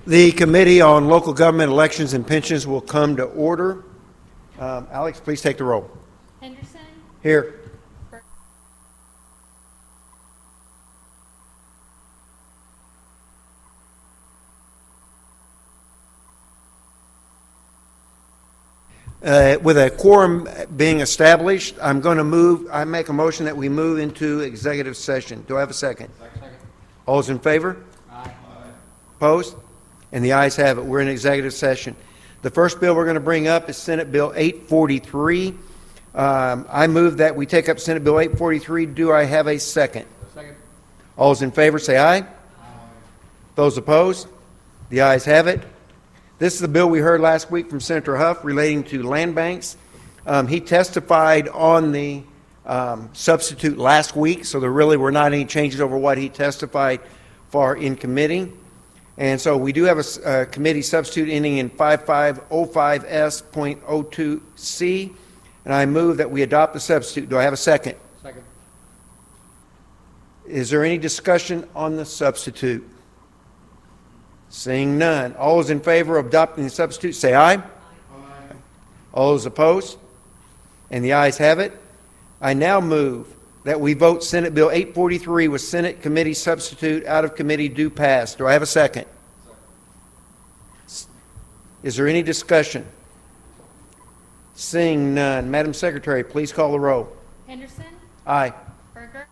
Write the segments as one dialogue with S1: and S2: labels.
S1: The Committee on Local Government Elections and Pensions will come to order. Alex, please take the roll.
S2: Henderson.
S1: Here. With a quorum being established, I make a motion that we move into executive session. Do I have a second? Second. All those in favor? Aye. Opposed? And the ayes have it. We're in executive session. The first bill we're going to bring up is Senate Bill 843. I move that we take up Senate Bill 843. Do I have a second? Second. All those in favor say aye. Aye. Those opposed? The ayes have it. This is the bill we heard last week from Senator Hough relating to land banks. He testified on the substitute last week, so there really were not any changes over what he testified for in committee. And so we do have a committee substitute ending in 5505S.02C, and I move that we adopt the substitute. Do I have a second? Second. Is there any discussion on the substitute? Seeing none. All those in favor of adopting the substitute say aye. Aye. All those opposed? And the ayes have it. I now move that we vote Senate Bill 843 with Senate Committee substitute out of committee do pass. Do I have a second? Second. Is there any discussion? Seeing none. Madam Secretary, please call the roll.
S2: Henderson.
S1: Aye.
S2: Berger.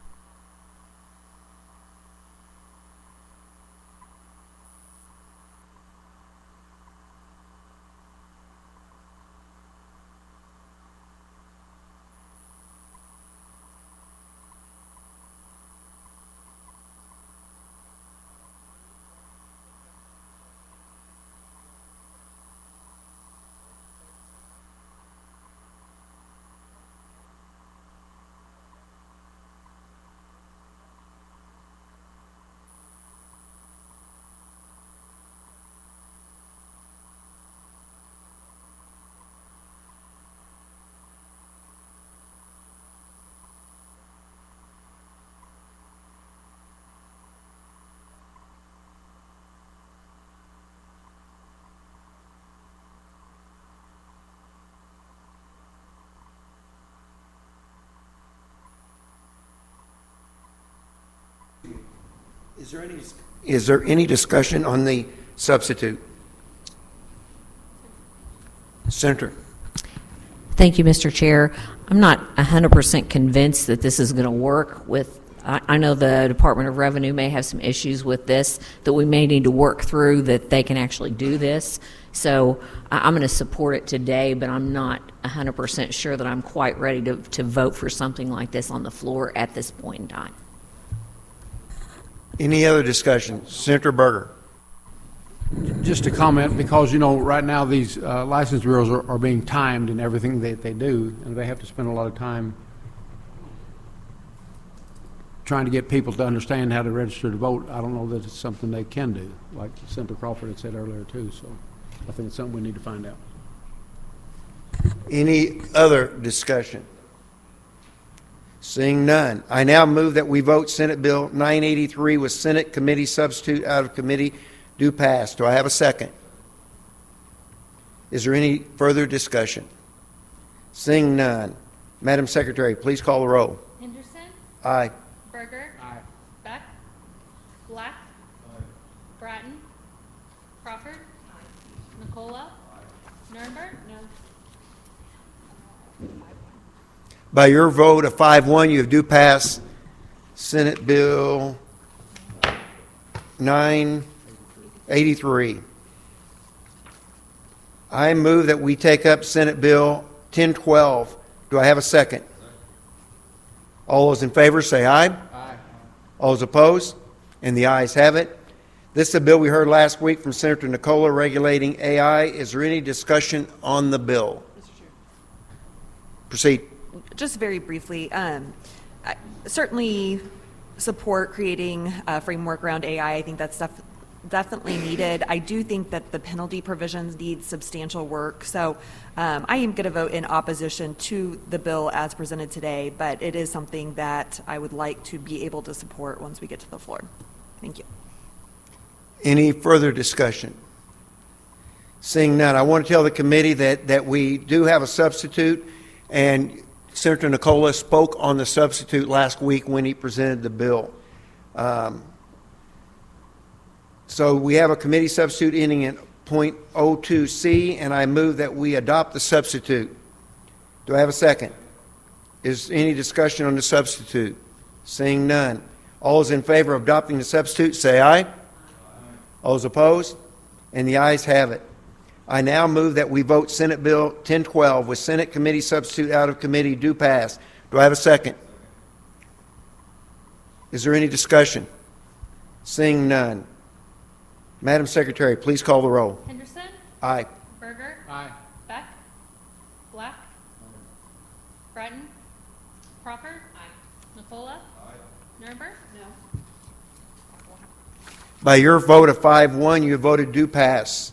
S1: Is there any discussion on the substitute? Senator.
S3: Thank you, Mr. Chair. I'm not 100% convinced that this is going to work with, I know the Department of Revenue may have some issues with this that we may need to work through that they can actually do this. So I'm going to support it today, but I'm not 100% sure that I'm quite ready to vote for something like this on the floor at this point in time.
S1: Any other discussion? Senator Berger.
S4: Just to comment, because, you know, right now these license bureaus are being timed in everything that they do, and they have to spend a lot of time trying to get people to understand how to register to vote. I don't know that it's something they can do, like Senator Crawford had said earlier, too. So I think it's something we need to find out.
S1: Any other discussion? Seeing none, I now move that we vote Senate Bill 983 with Senate Committee substitute out of committee do pass. Do I have a second? Is there any further discussion? Seeing none, Madam Secretary, please call the roll.
S2: Henderson.
S1: Aye.
S2: Berger. Aye. Beck. Black. Aye. Bratton. Crawford. Aye. Nicola. Aye. Nurnberg. No.
S1: By your vote of 5-1, you have do pass Senate Bill 983. I move that we take up Senate Bill 1012. Do I have a second? All those in favor say aye. Aye. All those opposed? And the ayes have it. This is a bill we heard last week from Senator Nicola regulating AI. Is there any discussion on the bill?
S5: Mr. Chair.
S1: Proceed.
S5: Just very briefly, I certainly support creating a framework around AI. I think that's definitely needed. I do think that the penalty provisions need substantial work. So I am going to vote in opposition to the bill as presented today, but it is something that I would like to be able to support once we get to the floor. Thank you.
S1: Any further discussion? Seeing none, I want to tell the committee that we do have a substitute, and Senator Nicola spoke on the substitute last week when he presented the bill. So we have a committee substitute ending in .02C, and I move that we adopt the substitute. Do I have a second? Is any discussion on the substitute? Seeing none. All those in favor of adopting the substitute, say aye. All those opposed? And the ayes have it. I now move that we vote Senate Bill 1012 with Senate committee substitute out of committee do pass. Do I have a second? Is there any discussion? Seeing none. Madam Secretary, please call the roll.
S2: Henderson,
S1: Aye.
S2: Berger,
S4: Aye.
S2: Beck, Black, Bratton, Crawford, Nicola, Nuremberg,
S1: By your vote of 5-1, you have voted do pass.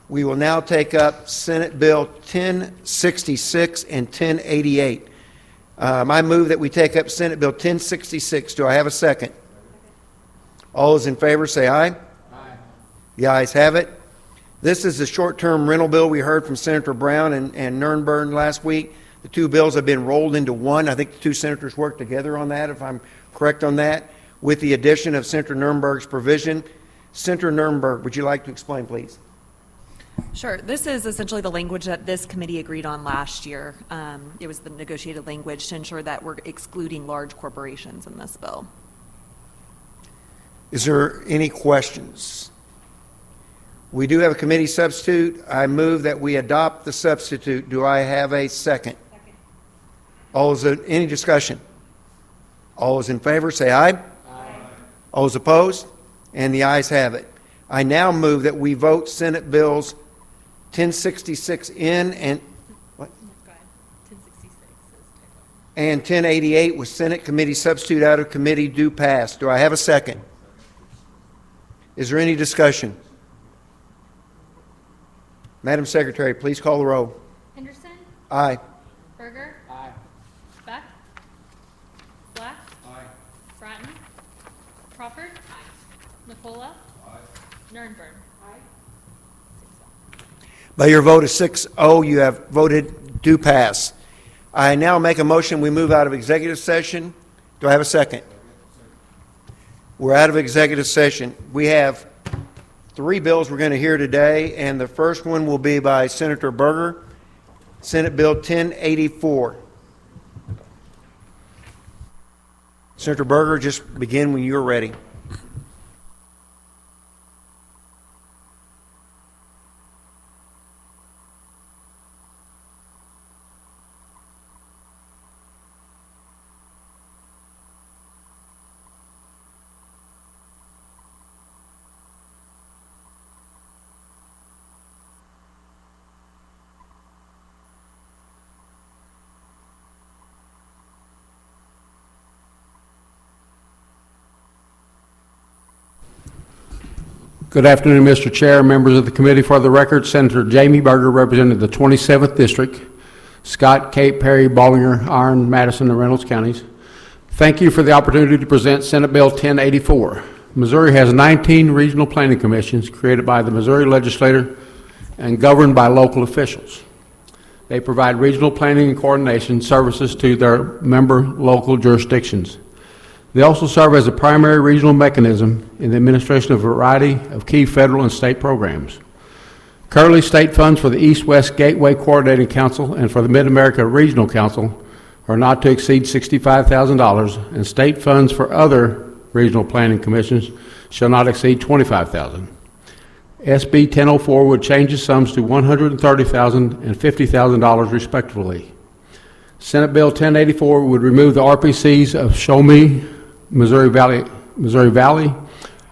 S1: We will now take up Senate Bill 1066 and 1088. I move that we take up Senate Bill 1066. Do I have a second? All those in favor say aye. Aye. The ayes have it. This is the short-term rental bill we heard from Senator Brown and Nuremberg last week. The two bills have been rolled into one. I think the two senators worked together on that, if I'm correct on that, with the addition of Senator Nuremberg's provision. Senator Nuremberg, would you like to explain, please?
S5: Sure. This is essentially the language that this committee agreed on last year. It was the negotiated language to ensure that we're excluding large corporations in this bill.
S1: Is there any questions? We do have a committee substitute. I move that we adopt the substitute. Do I have a second? Any discussion? All those in favor say aye. Aye. All those opposed? And the ayes have it. I now move that we vote Senate Bills 1066 in and what?
S2: Go ahead. 1066 is typo.
S1: And 1088 with Senate committee substitute out of committee do pass. Do I have a second? Is there any discussion? Madam Secretary, please call the roll.
S2: Henderson,
S1: Aye.
S2: Berger,
S4: Aye.
S2: Beck, Black, Bratton, Crawford, Nicola, Nuremberg.
S1: By your vote of 6-0, you have voted do pass. I now make a motion we move out of executive session. Do I have a second? We're out of executive session. We have 3 bills we're going to hear today, and the first one will be by Senator Berger, Senate Bill 1084. Senator Berger, just begin when you're ready.
S4: Good afternoon, Mr. Chair, members of the committee. For the record, Senator Jamie Berger represented the 27th District, Scott, Cape, Perry, Ballinger, Iron, Madison, and Reynolds counties. Thank you for the opportunity to present Senate Bill 1084. Missouri has 19 regional planning commissions created by the Missouri legislature and governed by local officials. They provide regional planning and coordination services to their member local jurisdictions. They also serve as a primary regional mechanism in the administration of a variety of key federal and state programs. Currently, state funds for the East-West Gateway Coordinating Council and for the Mid-America Regional Council are not to exceed $65,000, and state funds for other regional planning commissions shall not exceed $25,000. SB 1004 would change the sums to $130,000 and $50,000 respectively. Senate Bill 1084 would remove the RPCs of Show Me, Missouri Valley,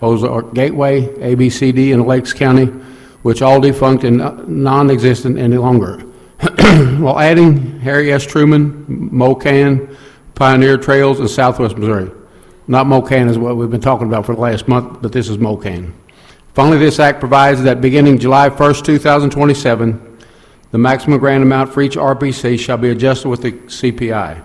S4: Ozark Gateway, ABCD, and Lakes County, which all defunct and non-existent any longer, while adding Harry S. Truman, Mocan, Pioneer Trails, and Southwest Missouri. Not Mocan is what we've been talking about for the last month, but this is Mocan. Finally, this act provides that beginning July 1st, 2027, the maximum grant amount for each RPC shall be adjusted with the CPI.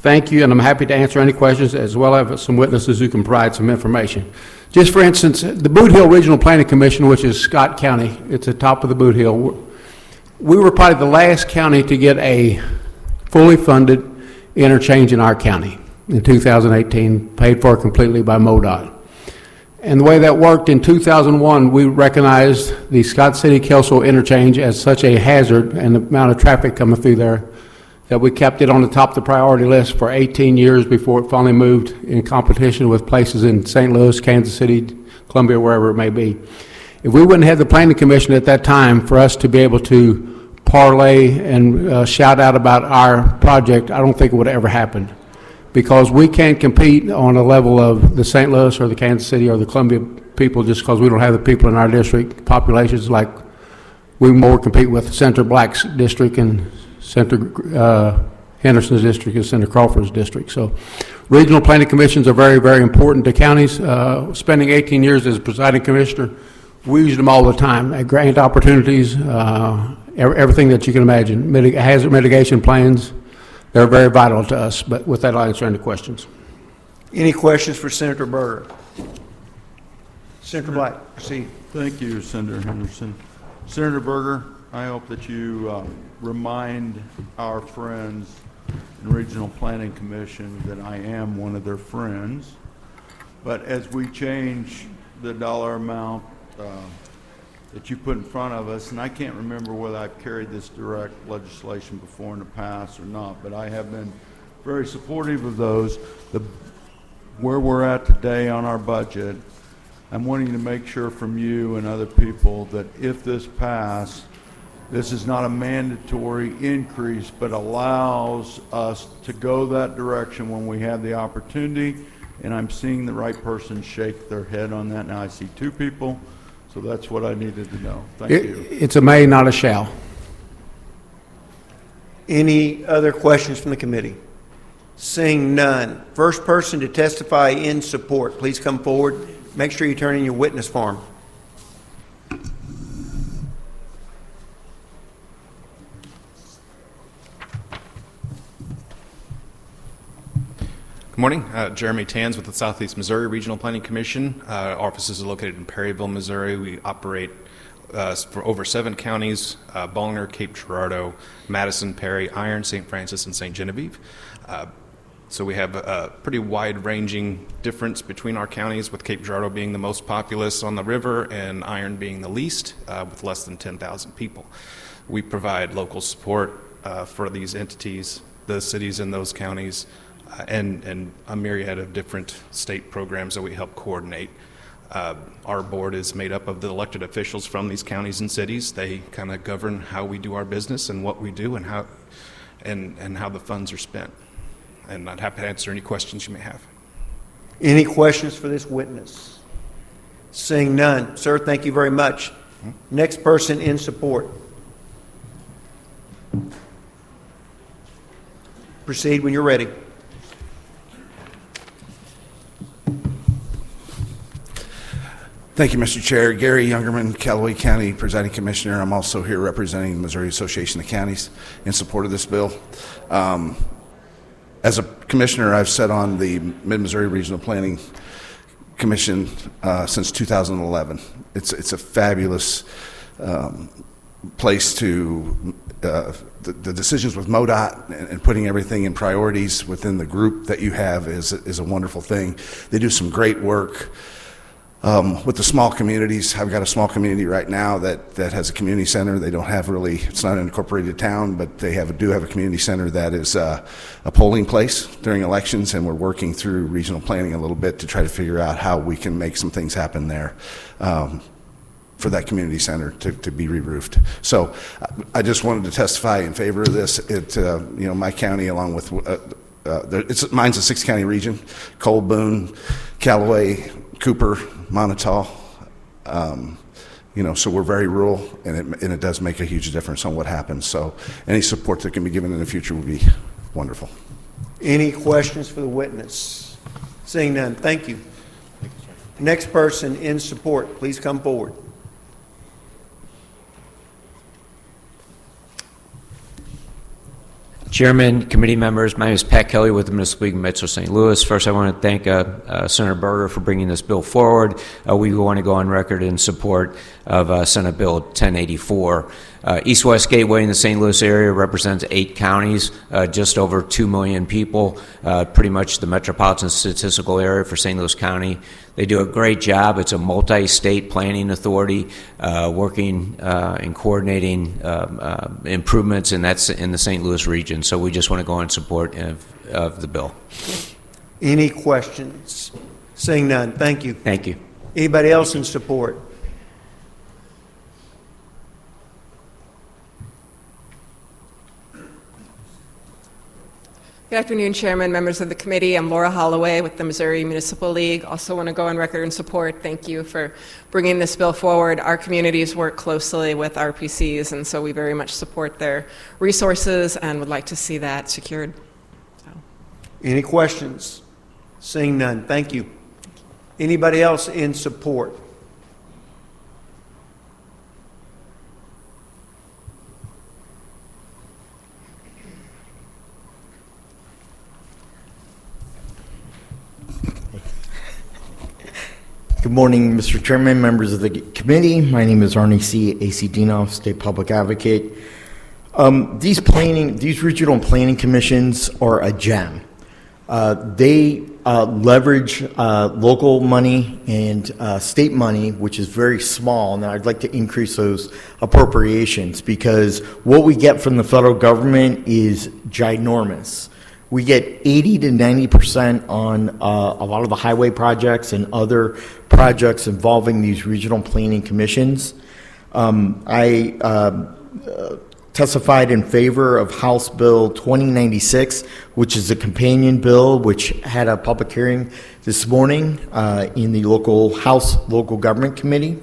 S4: Thank you, and I'm happy to answer any questions, as well as some witnesses who can provide some information. Just for instance, the Boot Hill Regional Planning Commission, which is Scott County, it's the top of the Boot Hill. We were probably the last county to get a fully funded interchange in our county in 2018, paid for completely by MoDOT. And the way that worked, in 2001, we recognized the Scott City-Kelso interchange as such a hazard and the amount of traffic coming through there that we kept it on the top of the priority list for 18 years before it finally moved in competition with places in St. Louis, Kansas City, Columbia, wherever it may be. If we wouldn't have the Planning Commission at that time for us to be able to parlay and shout out about our project, I don't think it would have ever happened. Because we can't compete on a level of the St. Louis or the Kansas City or the Columbia people just because we don't have the people in our district, populations like we more compete with Senator Black's district and Senator Henderson's district and Senator Crawford's district. So regional planning commissions are very, very important to counties. Spending 18 years as presiding commissioner, we use them all the time. Grant opportunities, everything that you can imagine, hazard mitigation plans. They're very vital to us, but with that, I'll answer any questions.
S1: Any questions for Senator Berger? Senator Black, proceed.
S6: Thank you, Senator Henderson. Senator Berger, I hope that you remind our friends in Regional Planning Commission that I am one of their friends. But as we change the dollar amount that you put in front of us, and I can't remember whether I've carried this direct legislation before in the past or not, but I have been very supportive of those. Where we're at today on our budget, I'm wanting to make sure from you and other people that if this passes, this is not a mandatory increase, but allows us to go that direction when we have the opportunity. And I'm seeing the right person shake their head on that. Now I see two people. So that's what I needed to know. Thank you.
S4: It's a may, not a shall.
S1: Any other questions from the committee? Seeing none. First person to testify in support, please come forward. Make sure you turn in your witness form.
S7: Good morning. Jeremy Tans with the Southeast Missouri Regional Planning Commission. Our offices are located in Perryville, Missouri. We operate for over 7 counties, Ballinger, Cape Girardeau, Madison, Perry, Iron, St. Francis, and St. Genevieve. So we have a pretty wide-ranging difference between our counties, with Cape Girardeau being the most populous on the river and Iron being the least, with less than 10,000 people. We provide local support for these entities, the cities in those counties, and a myriad of different state programs that we help coordinate. Our board is made up of the elected officials from these counties and cities. They kind of govern how we do our business and what we do and how the funds are spent. And I'd happy to answer any questions you may have.
S1: Any questions for this witness? Seeing none. Sir, thank you very much. Next person in support. Proceed when you're ready.
S8: Thank you, Mr. Chair. Gary Youngerman, Callaway County Presiding Commissioner. I'm also here representing the Missouri Association of Counties in support of this bill. As a commissioner, I've sat on the Mid-Missouri Regional Planning Commission since 2011. It's a fabulous place to the decisions with MoDOT and putting everything in priorities within the group that you have is a wonderful thing. They do some great work. With the small communities, I've got a small community right now that has a community center. They don't have really, it's not an incorporated town, but they do have a community center that is a polling place during elections, and we're working through regional planning a little bit to try to figure out how we can make some things happen there for that community center to be re-roofed. So I just wanted to testify in favor of this. My county, along with, mine's a 6-county region: Cole, Boone, Callaway, Cooper, Montauk. So we're very rural, and it does make a huge difference on what happens. So any support that can be given in the future would be wonderful.
S1: Any questions for the witness? Seeing none, thank you. Next person in support, please come forward.
S9: Chairman, committee members, my name is Pat Kelly with the Municipal League of Metro St. Louis. First, I want to thank Senator Berger for bringing this bill forward. We want to go on record in support of Senate Bill 1084. East-West Gateway in the St. Louis area represents 8 counties, just over 2 million people, pretty much the metropolitan statistical area for St. Louis County. They do a great job. It's a multi-state planning authority working and coordinating improvements, and that's in the St. Louis region. So we just want to go in support of the bill.
S1: Any questions? Seeing none, thank you.
S9: Thank you.
S1: Anybody else in support?
S10: Good afternoon, Chairman, members of the committee. I'm Laura Holloway with the Missouri Municipal League. Also want to go on record in support. Thank you for bringing this bill forward. Our communities work closely with RPCs, and so we very much support their resources and would like to see that secured.
S1: Any questions? Seeing none, thank you. Anybody else in support?
S11: Good morning, Mr. Chairman, members of the committee. My name is Arnie C. Acedino, State Public Advocate. These regional planning commissions are a gem. They leverage local money and state money, which is very small, and I'd like to increase those appropriations because what we get from the federal government is ginormous. We get 80 to 90% on a lot of the highway projects and other projects involving these regional planning commissions. I testified in favor of House Bill 2096, which is a companion bill which had a public hearing this morning in the House Local Government Committee.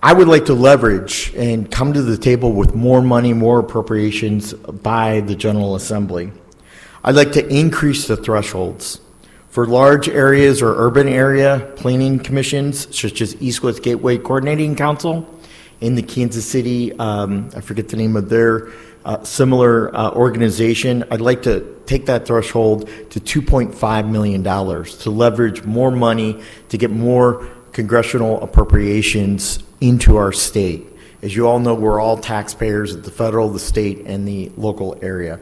S11: I would like to leverage and come to the table with more money, more appropriations by the General Assembly. I'd like to increase the thresholds for large areas or urban area planning commissions, such as East-West Gateway Coordinating Council in the Kansas City, I forget the name of their similar organization. I'd like to take that threshold to $2.5 million to leverage more money to get more congressional appropriations into our state. As you all know, we're all taxpayers at the federal, the state, and the local area.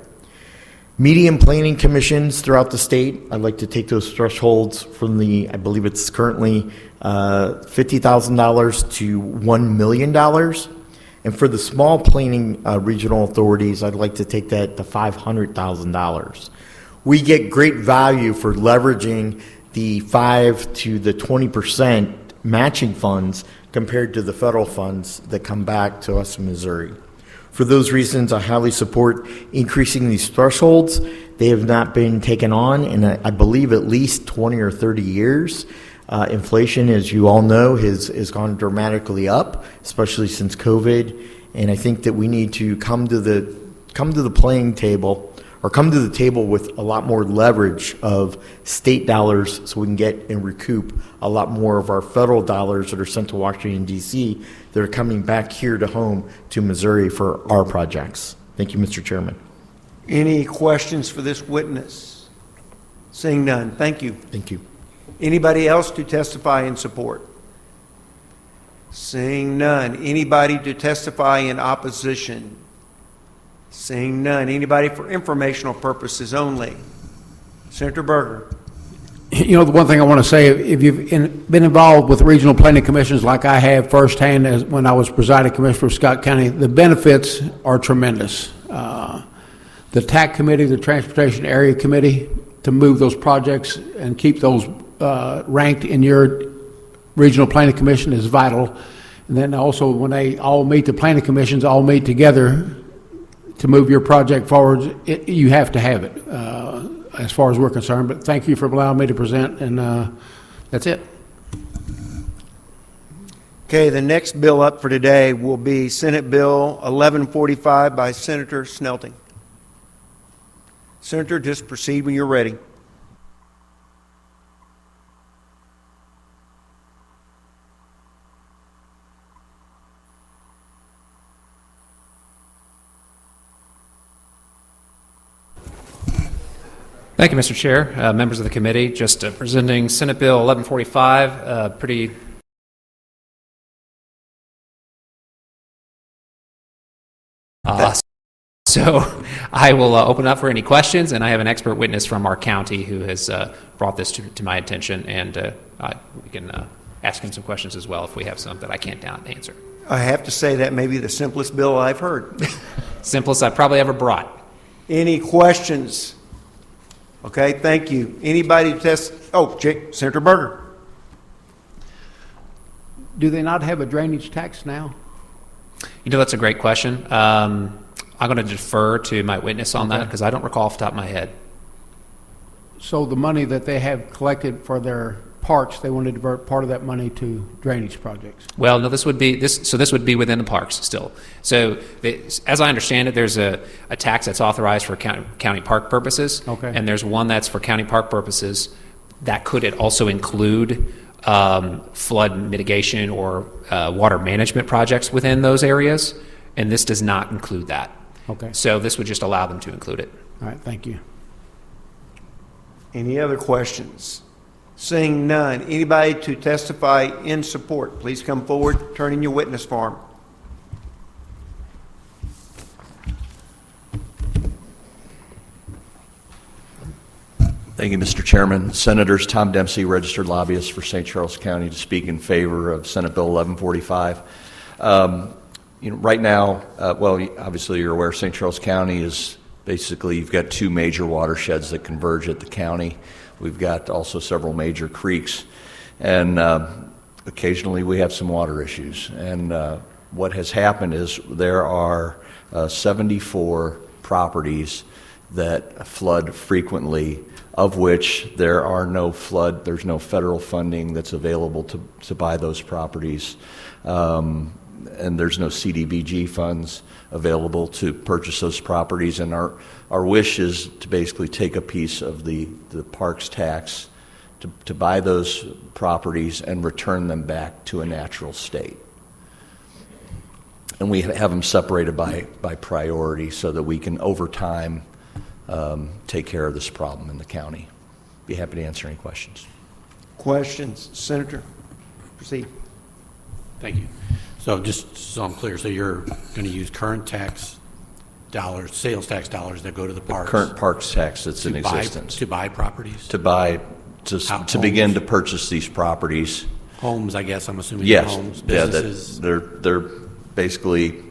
S11: Medium planning commissions throughout the state, I'd like to take those thresholds from I believe it's currently $50,000 to $1 million. And for the small planning regional authorities, I'd like to take that to $500,000. We get great value for leveraging the 5 to the 20% matching funds compared to the federal funds that come back to us in Missouri. For those reasons, I highly support increasing these thresholds. They have not been taken on in, I believe, at least 20 or 30 years. Inflation, as you all know, has gone dramatically up, especially since COVID. And I think that we need to come to the playing table, or come to the table with a lot more leverage of state dollars so we can get and recoup a lot more of our federal dollars that are sent to Washington, D.C. that are coming back here to home to Missouri for our projects. Thank you, Mr. Chairman.
S1: Any questions for this witness? Seeing none, thank you.
S11: Thank you.
S1: Anybody else to testify in support? Seeing none. Anybody to testify in opposition? Seeing none. Anybody for informational purposes only? Senator Berger.
S4: You know, the one thing I want to say, if you've been involved with regional planning commissions like I have firsthand when I was presiding commissioner of Scott County, the benefits are tremendous. The TAC committee, the Transportation Area Committee, to move those projects and keep those ranked in your regional planning commission is vital. And then also when they all meet, the planning commissions all meet together to move your project forward, you have to have it, as far as we're concerned. But thank you for allowing me to present, and that's it.
S1: Okay, the next bill up for today will be Senate Bill 1145 by Senator Schnelting. Senator, just proceed when you're ready.
S12: Thank you, Mr. Chair. Members of the committee, just presenting Senate Bill 1145, pretty so I will open up for any questions, and I have an expert witness from our county who has brought this to my attention, and we can ask him some questions as well if we have some that I can't answer.
S1: I have to say that may be the simplest bill I've heard.
S12: Simplest I've probably ever brought.
S1: Any questions? Okay, thank you. Anybody to test? Oh, Senator Berger.
S4: Do they not have a drainage tax now?
S12: You know, that's a great question. I'm going to defer to my witness on that because I don't recall off the top of my head.
S4: So the money that they have collected for their parks, they want to divert part of that money to drainage projects?
S12: Well, no, this would be within the parks still. So as I understand it, there's a tax that's authorized for county park purposes.
S4: Okay.
S12: And there's one that's for county park purposes that could also include flood mitigation or water management projects within those areas. And this does not include that.
S4: Okay.
S12: So this would just allow them to include it.
S4: All right, thank you.
S1: Any other questions? Seeing none, anybody to testify in support, please come forward, turn in your witness form.
S13: Thank you, Mr. Chairman. Senators, Tom Dempsey, registered lobbyist for St. Charles County, to speak in favor of Senate Bill 1145. Right now, well, obviously you're aware St. Charles County is basically, you've got two major watersheds that converge at the county. We've got also several major creeks, and occasionally we have some water issues. And what has happened is there are 74 properties that flood frequently, of which there's no federal funding that's available to buy those properties. And there's no CDBG funds available to purchase those properties. And our wish is to basically take a piece of the parks tax to buy those properties and return them back to a natural state. And we have them separated by priority so that we can, over time, take care of this problem in the county. Be happy to answer any questions.
S1: Questions? Senator, proceed.
S14: Thank you. So just so I'm clear, so you're going to use current tax dollars, sales tax dollars that go to the parks?
S13: Current parks tax that's in existence.
S14: To buy properties?
S13: To begin to purchase these properties.
S14: Homes, I guess, I'm assuming.
S13: Yes.
S14: Homes, businesses?
S13: Yeah, they're basically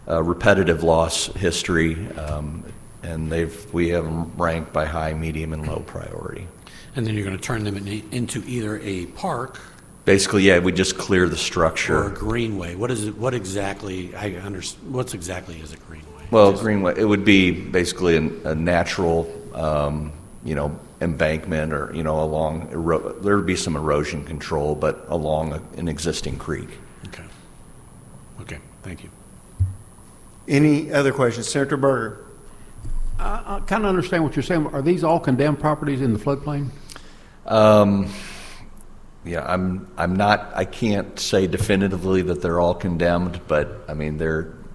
S13: repetitive loss history, and we have them ranked by high, medium, and low priority.
S14: And then you're going to turn them into either a park.
S13: Basically, yeah, we just clear the structure.
S14: Or a greenway. What is it? What exactly? What's exactly is a greenway?
S13: Well, greenway, it would be basically a natural, embankment, or along. There would be some erosion control, but along an existing creek.
S14: Okay. Okay. Thank you.
S1: Any other questions, Senator Berger?
S4: I kind of understand what you're saying. Are these all condemned properties in the floodplain?
S13: Yeah, I can't say definitively that they're all condemned, but I mean,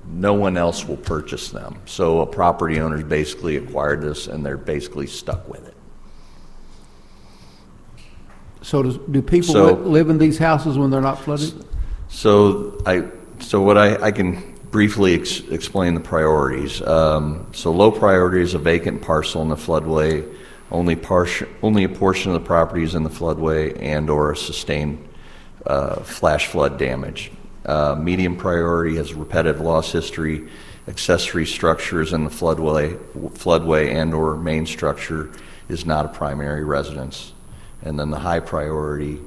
S13: no one else will purchase them. So a property owner basically acquired this and they're basically stuck with it.
S4: So do people live in these houses when they're not flooded?
S13: So I can briefly explain the priorities. So low priority is a vacant parcel in the floodway. Only a portion of the property is in the floodway and or a sustained flash flood damage. Medium priority has repetitive loss history, accessory structures in the floodway and or main structure is not a primary residence. And then the high priority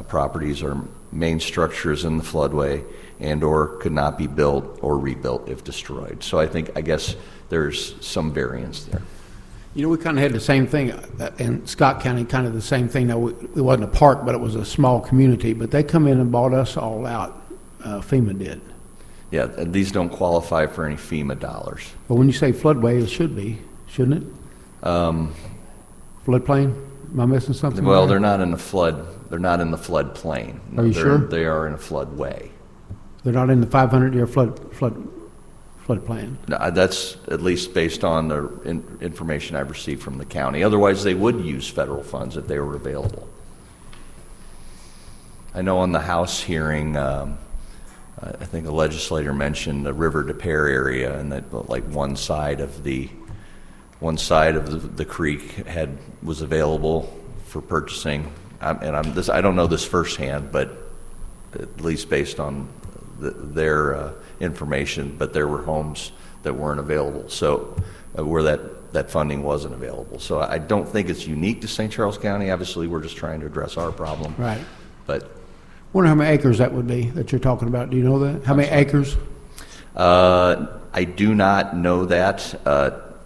S13: properties are main structures in the floodway and or could not be built or rebuilt if destroyed. So I guess there's some variance there.
S4: We kind of had the same thing in Scott County, kind of the same thing. Now, it wasn't a park, but it was a small community. But they come in and bought us all out. FEMA did.
S13: Yeah, these don't qualify for any FEMA dollars.
S4: But when you say floodway, it should be, shouldn't it? Floodplain? Am I missing something?
S13: Well, they're not in the flood. They're not in the floodplain.
S4: Are you sure?
S13: They are in a floodway.
S4: They're not in the 500-year flood floodplain.
S13: No, that's at least based on the information I've received from the county. Otherwise, they would use federal funds if they were available. I know on the House hearing, I think a legislator mentioned the River de Pere area, and that like one side of the creek was available for purchasing. I don't know this firsthand, but at least based on their information, but there were homes that weren't available, so where that funding wasn't available. So I don't think it's unique to St. Charles County. Obviously, we're just trying to address our problem.
S4: Right.
S13: But
S4: Wonder how many acres that would be that you're talking about. Do you know that? How many acres?
S13: I do not know that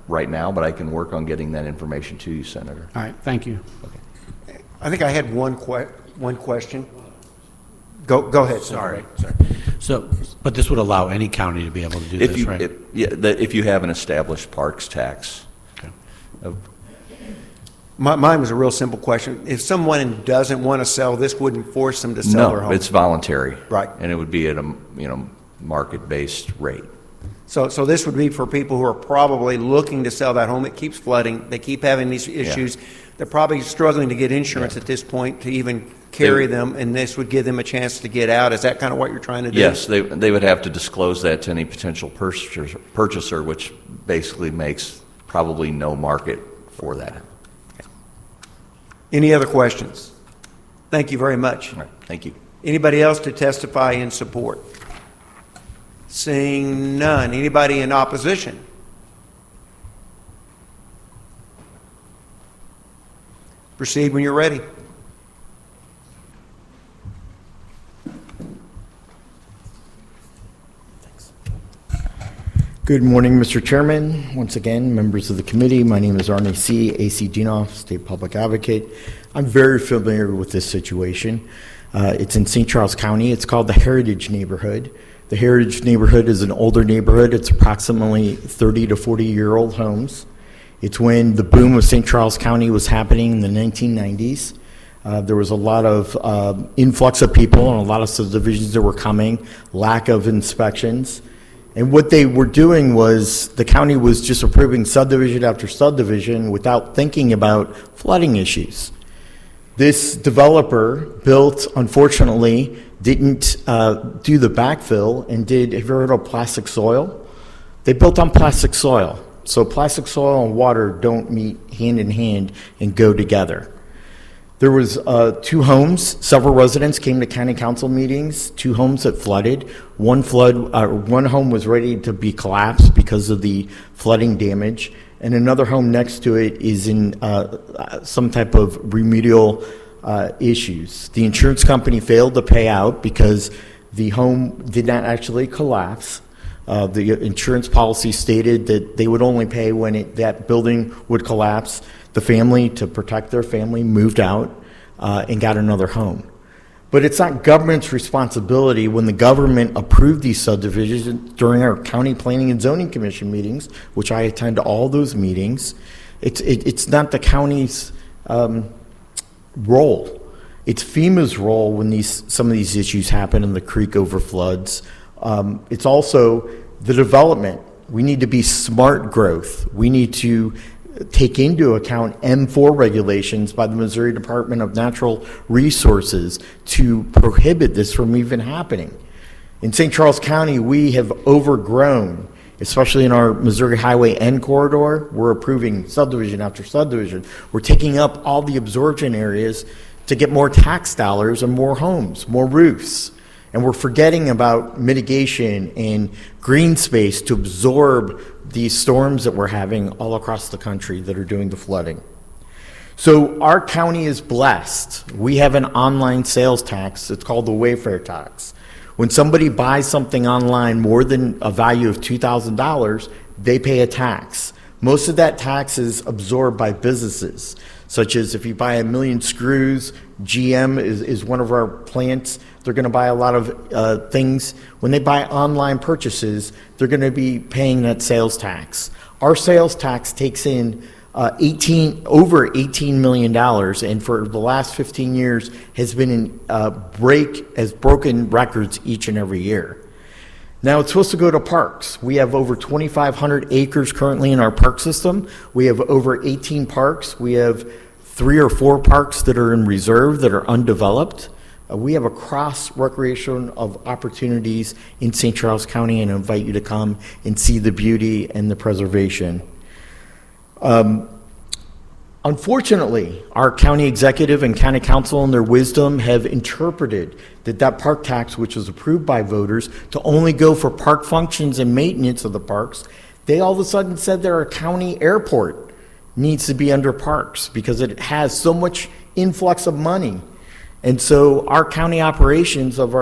S13: right now, but I can work on getting that information to you, Senator.
S4: All right, thank you.
S13: Okay.
S1: I think I had one question. Go ahead.
S14: Sorry. So, but this would allow any county to be able to do this, right?
S13: If you have an established parks tax.
S14: Okay.
S1: Mine was a real simple question. If someone doesn't want to sell, this wouldn't force them to sell their home?
S13: No, it's voluntary.
S1: Right.
S13: And it would be at a market-based rate.
S1: So this would be for people who are probably looking to sell that home. It keeps flooding. They keep having these issues. They're probably struggling to get insurance at this point to even carry them, and this would give them a chance to get out. Is that kind of what you're trying to do?
S13: Yes, they would have to disclose that to any potential purchaser, which basically makes probably no market for that.
S1: Any other questions? Thank you very much.
S13: All right, thank you.
S1: Anybody else to testify in support? Seeing none. Anybody in opposition? Proceed when you're ready.
S11: Good morning, Mr. Chairman. Once again, members of the committee, my name is Arnie C. A.C. Dinoff, State Public Advocate. I'm very familiar with this situation. It's in St. Charles County. It's called the Heritage Neighborhood. The Heritage Neighborhood is an older neighborhood. It's approximately 30 to 40-year-old homes. It's when the boom of St. Charles County was happening in the 1990s. There was a lot of influx of people and a lot of subdivisions that were coming, lack of inspections. And what they were doing was the county was just approving subdivision after subdivision without thinking about flooding issues. This developer built, unfortunately, didn't do the backfill and have you heard of plastic soil? They built on plastic soil. So plastic soil and water don't meet hand in hand and go together. There was 2 homes. Several residents came to county council meetings. 2 homes that flooded. One home was ready to be collapsed because of the flooding damage, and another home next to it is in some type of remedial issues. The insurance company failed to pay out because the home did not actually collapse. The insurance policy stated that they would only pay when that building would collapse. The family, to protect their family, moved out and got another home. But it's not government's responsibility when the government approved these subdivisions during our county planning and zoning commission meetings, which I attend all those meetings. It's not the county's role. It's FEMA's role when some of these issues happen and the creek overfloods. It's also the development. We need to be smart growth. We need to take into account M4 regulations by the Missouri Department of Natural Resources to prohibit this from even happening. In St. Charles County, we have overgrown, especially in our Missouri Highway N corridor. We're approving subdivision after subdivision. We're taking up all the absorption areas to get more tax dollars and more homes, more roofs. And we're forgetting about mitigation and green space to absorb these storms that we're having all across the country that are doing the flooding. So our county is blessed. We have an online sales tax. It's called the Wayfair tax. When somebody buys something online more than a value of $2,000, they pay a tax. Most of that tax is absorbed by businesses, such as if you buy 1 million screws, GM is one of our plants. They're going to buy a lot of things. When they buy online purchases, they're going to be paying that sales tax. Our sales tax takes in over $18 million, and for the last 15 years has been has broken records each and every year. Now, it's supposed to go to parks. We have over 2,500 acres currently in our park system. We have over 18 parks. We have 3 or 4 parks that are in reserve that are undeveloped. We have a cross-recreation of opportunities in St. Charles County, and I invite you to come and see the beauty and the preservation. Unfortunately, our county executive and county council in their wisdom have interpreted that park tax, which was approved by voters to only go for park functions and maintenance of the parks, they all of a sudden said that our county airport needs to be under parks because it has so much influx of money. And so our county operations of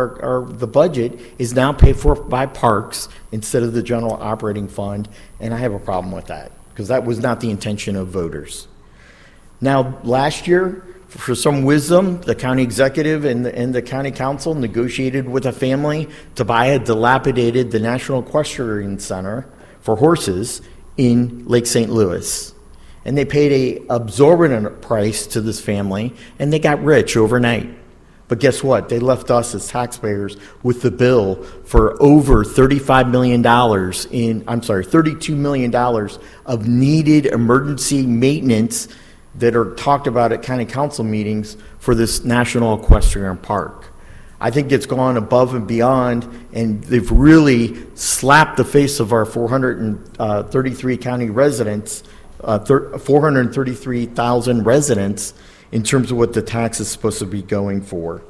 S11: the budget is now paid for by parks instead of the general operating fund, and I have a problem with that because that was not the intention of voters. Now, last year, for some wisdom, the county executive and the county council negotiated with a family to buy the National Equestrian Center for horses in Lake St. Louis. And they paid an absorbent price to this family, and they got rich overnight. But guess what? They left us as taxpayers with the bill for over $32 million of needed emergency maintenance that are talked about at county council meetings for this National Equestrian Park. I think it's gone above and beyond, and they've really slapped the face of our 433 county residents, 433,000 residents in terms of what the tax is supposed to be going for.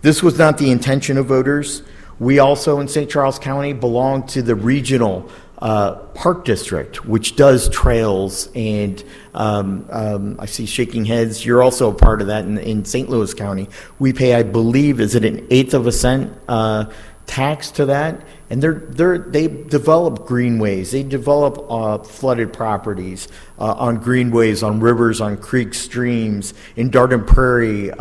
S11: This was not the intention of voters. We also in St. Charles County belong to the regional park district, which does trails, and I see shaking heads. You're also a part of that in St. Louis County. We pay, I believe, is it an 1/8 of a cent tax to that? And they develop greenways. They develop flooded properties on greenways, on rivers, on creeks, streams, in Darden Prairie,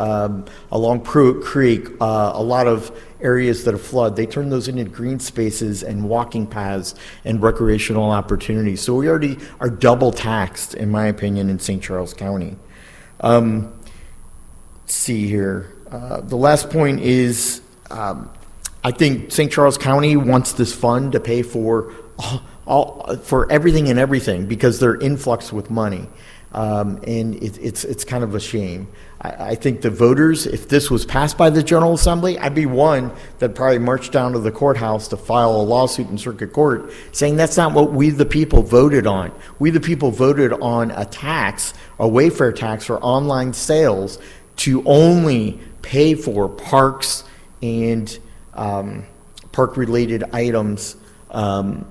S11: along Pruitt Creek, a lot of areas that are flood. They turn those into green spaces and walking paths and recreational opportunities. So we already are double taxed, in my opinion, in St. Charles County. Let's see here. The last point is, I think St. Charles County wants this fund to pay for for everything and everything because they're influx with money, and it's kind of a shame. I think the voters, if this was passed by the General Assembly, I'd be one that probably marched down to the courthouse to file a lawsuit in circuit court saying that's not what we the people voted on. We the people voted on a tax, a wayfare tax for online sales to only pay for parks and park-related items and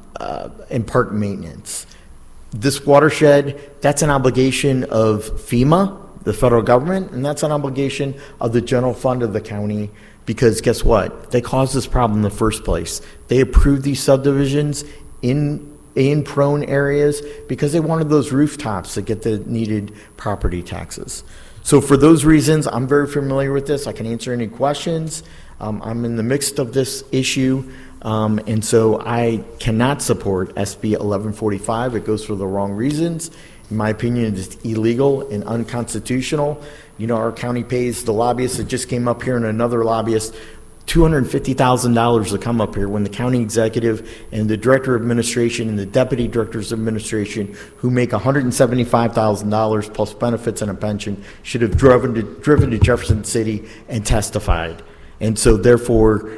S11: park maintenance. This watershed, that's an obligation of FEMA, the federal government, and that's an obligation of the general fund of the county because guess what? They caused this problem in the first place. They approved these subdivisions in prone areas because they wanted those rooftops to get the needed property taxes. So for those reasons, I'm very familiar with this. I can answer any questions. I'm in the midst of this issue, and so I cannot support SB 1145. It goes for the wrong reasons. In my opinion, it's illegal and unconstitutional. You know, our county pays the lobbyists that just came up here and another lobbyist $250,000 to come up here when the county executive and the director of administration and the deputy directors of administration who make $175,000 plus benefits and a pension should have driven to Jefferson City and testified. And so therefore,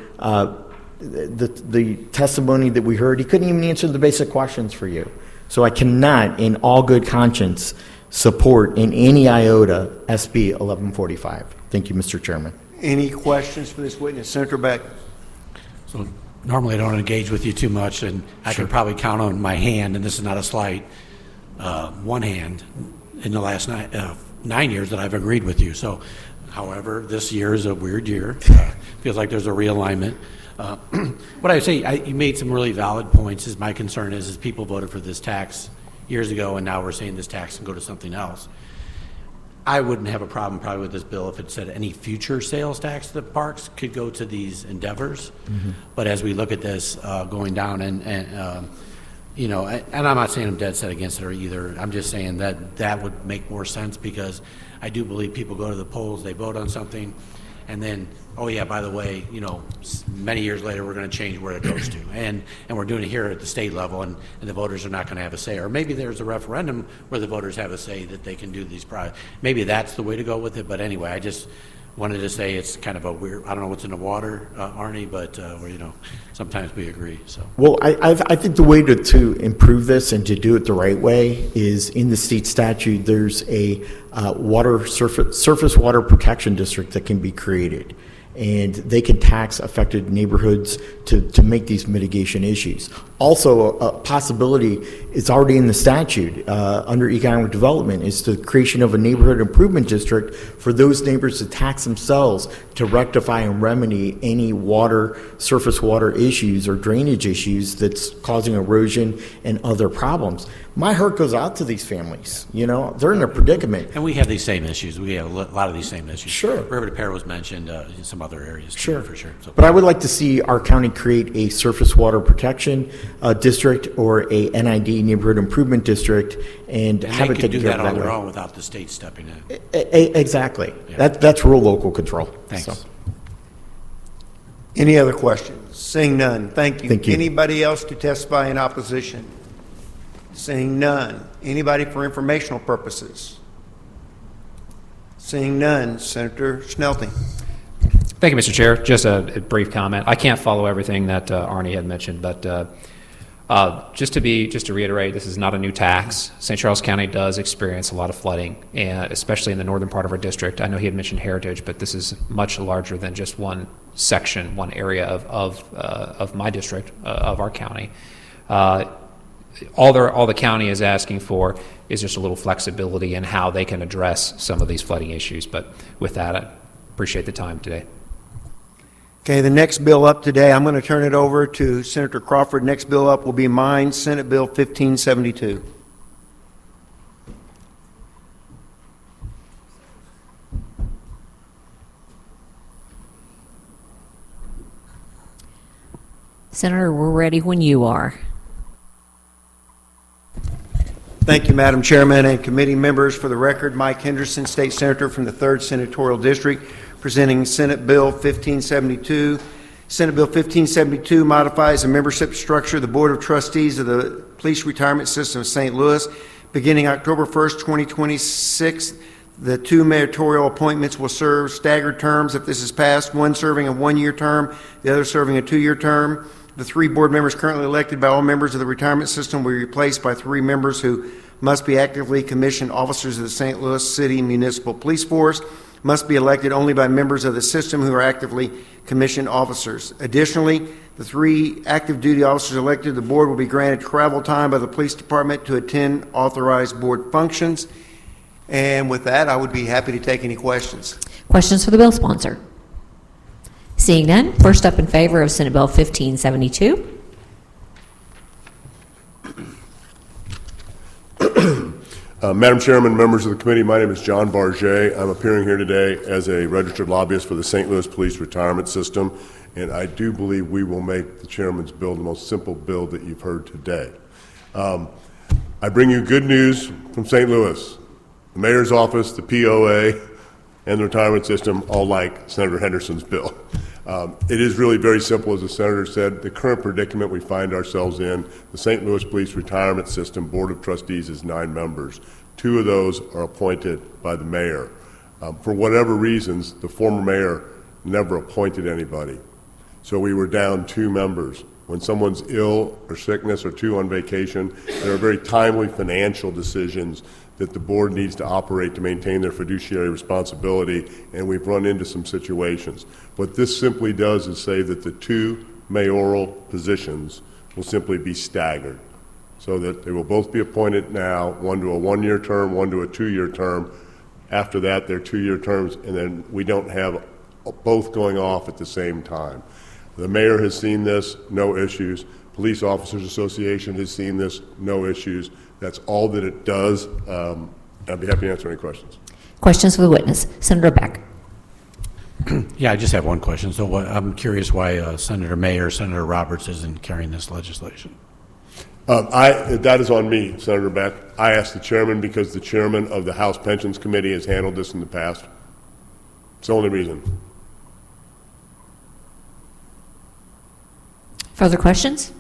S11: the testimony that we heard, he couldn't even answer the basic questions for you. So I cannot, in all good conscience, support in any iota SB 1145. Thank you, Mr. Chairman.
S1: Any questions for this witness? Senator Beck.
S14: So normally I don't engage with you too much, and I can probably count on my hand, and this is not a slight, one hand in the last 9 years that I've agreed with you. So, however, this year is a weird year. Feels like there's a realignment. What I would say, you made some really valid points. Is my concern is people voted for this tax years ago, and now we're saying this tax can go to something else. I wouldn't have a problem probably with this bill if it said any future sales tax to the parks could go to these endeavors. Mm-hmm. But as we look at this going down, and you know, and I'm not saying I'm dead set against it either. I'm just saying that would make more sense because I do believe people go to the polls, they vote on something, and then, oh yeah, by the way, many years later, we're going to change where it goes to. And we're doing it here at the state level, and the voters are not going to have a say. Or maybe there's a referendum where the voters have a say that they can do these projects. Maybe that's the way to go with it, but anyway, I just wanted to say it's kind of a weird, I don't know what's in the water, Arnie, but sometimes we agree, so.
S11: Well, I think the way to improve this and to do it the right way is in the state statute, there's a surface water protection district that can be created. And they can tax affected neighborhoods to make these mitigation issues. Also, a possibility, it's already in the statute under economic development, is the creation of a neighborhood improvement district for those neighbors to tax themselves to rectify and remedy any surface water issues or drainage issues that's causing erosion and other problems. My heart goes out to these families. They're in a predicament.
S14: And we have these same issues. We have a lot of these same issues.
S11: Sure.
S14: River to Pear was mentioned in some other areas too,
S11: Sure.
S14: for sure. So,
S11: But I would like to see our county create a surface water protection district or a NID neighborhood improvement district and have
S14: they
S11: it
S14: can
S11: taken
S14: do
S11: care
S14: that
S11: of
S14: on
S11: that
S14: their
S11: way.
S14: own without the state stepping in.
S11: Exactly.
S14: Yeah.
S11: That's real local control.
S14: Thanks.
S11: So,
S1: Any other questions? Seeing none, thank you.
S11: Thank you.
S1: Anybody else to testify in opposition? Seeing none. Anybody for informational purposes? Seeing none, Senator Schnelting.
S12: Thank you, Mr. Chair. Just a brief comment. I can't follow everything that Arnie had mentioned, but just to reiterate, this is not a new tax. St. Charles County does experience a lot of flooding, and especially in the northern part of our district. I know he had mentioned Heritage, but this is much larger than just one section, one area of my district, of our county. All the county is asking for is just a little flexibility in how they can address some of these flooding issues. But with that, I appreciate the time today.
S1: Okay, the next bill up today, I'm going to turn it over to Senator Crawford. Next bill up will be mine, Senate Bill 1572.
S3: Senator, we're ready when you are.
S1: Thank you, Madam Chairman and committee members. For the record, Mike Henderson, State Senator from the 3rd Senatorial District, presenting Senate Bill 1572. Senate Bill 1572 modifies the membership structure of the Board of Trustees of the Police Retirement System of St. Louis. Beginning October 1st, 2026, the 2 mayoral appointments will serve staggered terms if this is passed, one serving a 1-year term, the other serving a 2-year term. The 3 board members currently elected by all members of the retirement system will be replaced by 3 members who must be actively commissioned officers of the St. Louis City Municipal Police Force, must be elected only by members of the system who are actively commissioned officers. Additionally, the 3 active duty officers elected to the board will be granted travel time by the police department to attend authorized board functions. And with that, I would be happy to take any questions.
S3: Questions for the bill sponsor? Seeing none, first up in favor of Senate Bill 1572.
S15: Madam Chairman, members of the committee, my name is John Barget. I'm appearing here today as a registered lobbyist for the St. Louis Police Retirement System, and I do believe we will make the chairman's bill the most simple bill that you've heard today. I bring you good news from St. Louis. The mayor's office, the POA, and the retirement system all like Senator Henderson's bill. It is really very simple, as the senator said. The current predicament we find ourselves in, the St. Louis Police Retirement System Board of Trustees is 9 members. 2 of those are appointed by the mayor. For whatever reasons, the former mayor never appointed anybody. So we were down 2 members. When someone's ill or sickness or 2 on vacation, there are very timely financial decisions that the board needs to operate to maintain their fiduciary responsibility, and we've run into some situations. What this simply does is say that the 2 mayoral positions will simply be staggered, so that they will both be appointed now, one to a 1-year term, one to a 2-year term. After that, they're 2-year terms, and then we don't have both going off at the same time. The mayor has seen this, no issues. Police Officers Association has seen this, no issues. That's all that it does. I'd be happy to answer any questions.
S3: Questions for the witness? Senator Beck.
S14: Yeah, I just have one question. So I'm curious why Senator Roberts isn't carrying this legislation.
S15: That is on me, Senator Beck. I asked the chairman because the chairman of the House Pensions Committee has handled this in the past. It's the only reason.
S3: Further questions?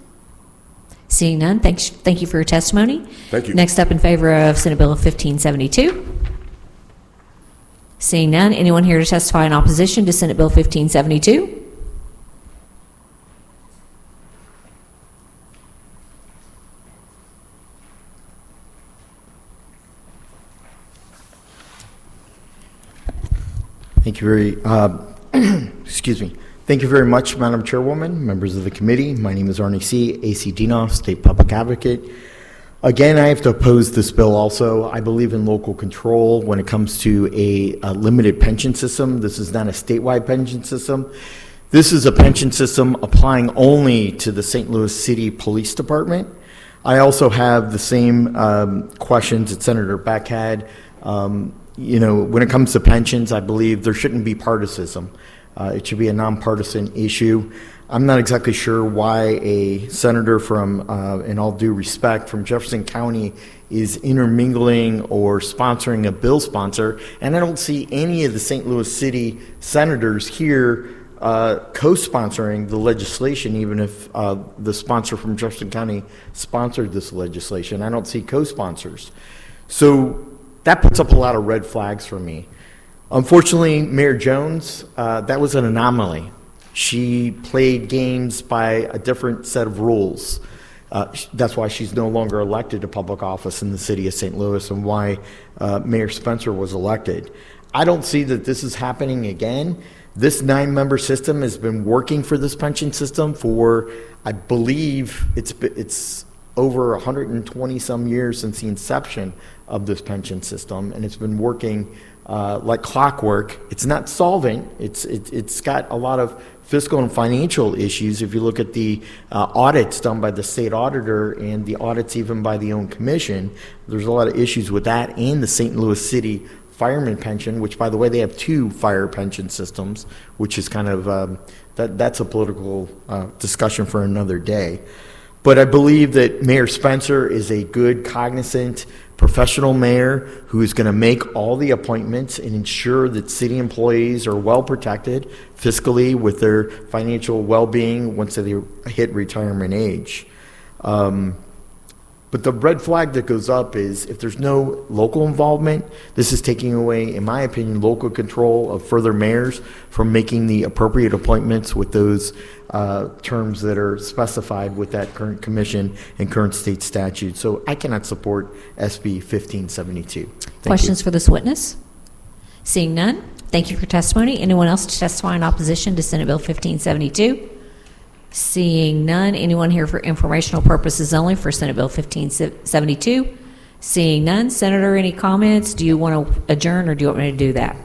S3: Seeing none, thank you for your testimony.
S15: Thank you.
S3: Next up in favor of Senate Bill 1572. Seeing none, anyone here to testify in opposition to Senate Bill 1572?
S11: Thank you excuse me. Thank you very much, Madam Chairwoman, members of the committee. My name is Arnie C., AC Dinoff, State Public Advocate. Again, I have to oppose this bill also. I believe in local control when it comes to a limited pension system. This is not a statewide pension system. This is a pension system applying only to the St. Louis City Police Department. I also have the same questions that Senator Beck had. You know, when it comes to pensions, I believe there shouldn't be partisanship. It should be a nonpartisan issue. I'm not exactly sure why a senator from, in all due respect, from Jefferson County is intermingling or sponsoring a bill sponsor, and I don't see any of the St. Louis City senators here co-sponsoring the legislation, even if the sponsor from Jefferson County sponsored this legislation. I don't see co-sponsors. So that puts up a lot of red flags for me. Unfortunately, Mayor Jones, that was an anomaly. She played games by a different set of rules. That's why she's no longer elected to public office in the city of St. Louis and why Mayor Spencer was elected. I don't see that this is happening again. This 9-member system has been working for this pension system for, I believe, it's over 120 some years since the inception of this pension system, and it's been working like clockwork. It's not solvent. It's got a lot of fiscal and financial issues. If you look at the audits done by the state auditor and the audits even by the own commission, there's a lot of issues with that and the St. Louis City fireman pension, which, by the way, they have 2 fire pension systems, which is kind of that's a political discussion for another day. But I believe that Mayor Spencer is a good, cognizant, professional mayor who is going to make all the appointments and ensure that city employees are well protected fiscally with their financial well-being once they hit retirement age. But the red flag that goes up is if there's no local involvement, this is taking away, in my opinion, local control of further mayors from making the appropriate appointments with those terms that are specified with that current commission and current state statute. So I cannot support SB 1572.
S3: Questions for this witness? Seeing none, thank you for testimony. Anyone else to testify in opposition to Senate Bill 1572? Seeing none, anyone here for informational purposes only for Senate Bill 1572? Seeing none, Senator, any comments? Do you want to adjourn or do you want me to do that?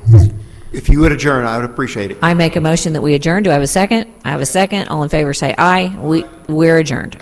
S1: If you would adjourn, I would appreciate it.
S3: I make a motion that we adjourn. Do I have a second? I have a second. All in favor say aye. We're adjourned.